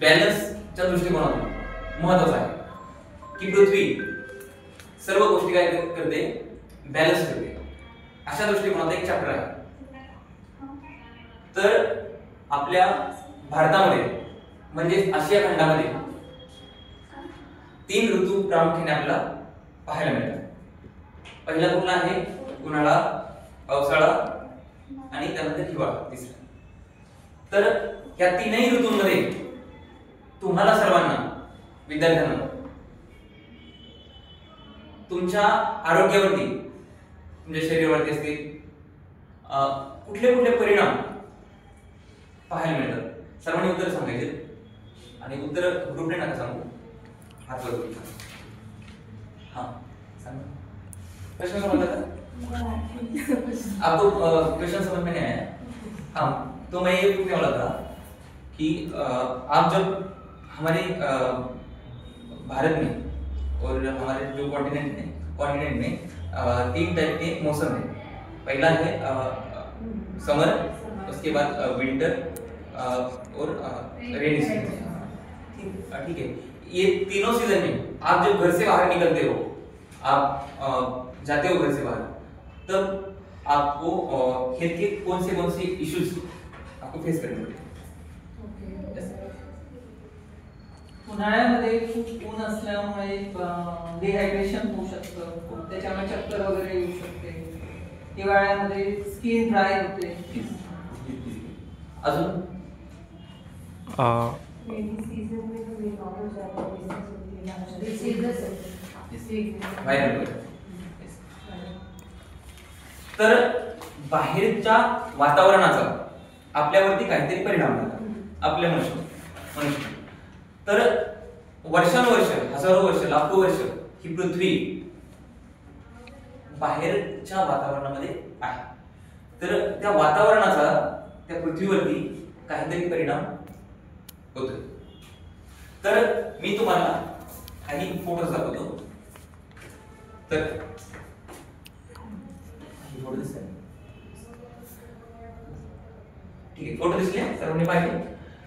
बॅलन्सच्या दृष्टिकोनातून महत्त्वाचं आहे की पृथ्वी सर्व गोष्टी काय करते, बॅलन्स करते. अशा दृष्टिकोनात एक चॅप्टर आहे. तर आपल्या भारतामध्ये म्हणजे आशिया खंडामध्ये 3 ऋतू प्रामुख्याने आपल्याला पाहायला मिळतात. पहिला कुठला आहे? उन्हाळा, पावसाळा आणि त्यानंतर हिवाळा तिसरा. तर या तीनही ऋतूंमध्ये तुम्हाला सर्वांना, विद्यार्थ्यांना, तुमच्या आरोग्यावरती, तुमच्या शरीरावरती असतील कुठले कुठले परिणाम पाहायला मिळतात. सर्वांनी उत्तर सांगायचे आणि उत्तर ग्रुपने नका सांगू, हात वर करून. हाँ सांगा. प्रश्न समझ आता? आपको क्वेश्चन समझ में नहीं आया? हाँ, तो मैं ये पूछने वाला था कि आप जब हमारे भारत में और हमारे जो कॉन्टिनेंट में 3 टाइप के मौसम है. पहला है समर, उसके बाद विंटर और रेनी सीजन. ठीक है. ये तीनों सीजन में आप जब घर से बाहर निकलते हो, आप जाते हो घर से बाहर, तब आपको हेल्थ के कौन से इश्यूज आपको फेस करने पड़ते? उन्हाळ्यामध्ये खूप ऊन असल्यामुळे डिहायड्रेशन होऊ शकतं, त्याच्यामुळे चक्कर वगैरे येऊ शकते. हिवाळ्यामध्ये स्किन ड्राय होते. अजून तर बाहेरच्या वातावरणाचा आपल्यावरती काहीतरी परिणाम होतात आपल्या मनुष्य. तर वर्षानुवर्ष, हजारो वर्ष, लाखो वर्ष ही पृथ्वी बाहेरच्या वातावरणामध्ये आहे. तर त्या वातावरणाचा त्या पृथ्वीवरती काहीतरी परिणाम होतो. तर मी तुम्हाला काही फोटोज दाखवतो. तर ठीक आहे, फोटो दिसले सर्वांनी पाहिले.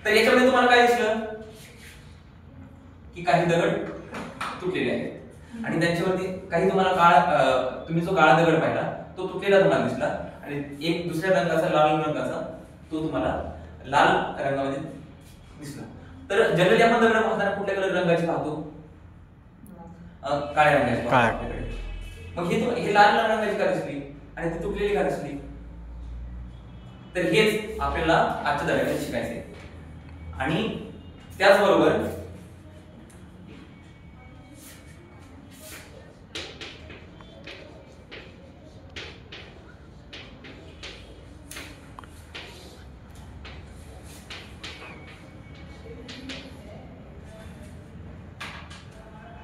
तर याच्यामध्ये तुम्हाला काय दिसलं की काही दगड तुटलेले आहेत आणि त्यांच्यावरती काही तुम्हाला तुम्ही जो काळा दगड पाहिला तो तुटलेला तुम्हाला दिसला आणि एक दुसऱ्या रंगाचा, लाल रंगाचा, तो तुम्हाला लाल रंगामध्ये दिसला. तर जनरली आपण दगड पाहताना कुठल्या कलर रंगाची पाहतो? काळ्या रंगाची पाहतो. मग हे लाल रंगाची का दिसली आणि ती तुटलेली का दिसली? तर हेच आपल्याला आजच्या धड्यात शिकायचंय. आणि त्याचबरोबर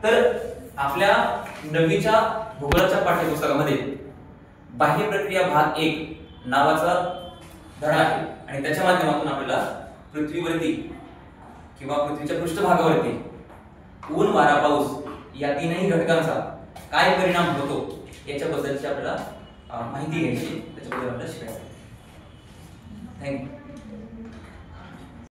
तर आपल्या 9वीच्या भूगोलाच्या पाठ्यपुस्तकामध्ये बाह्य प्रक्रिया भाग 1 नावाचा धडा आहे आणि त्याच्या माध्यमातून आपल्याला पृथ्वीवरती किंवा पृथ्वीच्या पृष्ठभागावरती ऊन, वारा, पाऊस या तीनही घटकांचा काय परिणाम होतो याच्याबद्दलची आपल्याला माहिती घ्यायची, त्याच्याबद्दल आपल्याला शिकायचं. थँक्यू.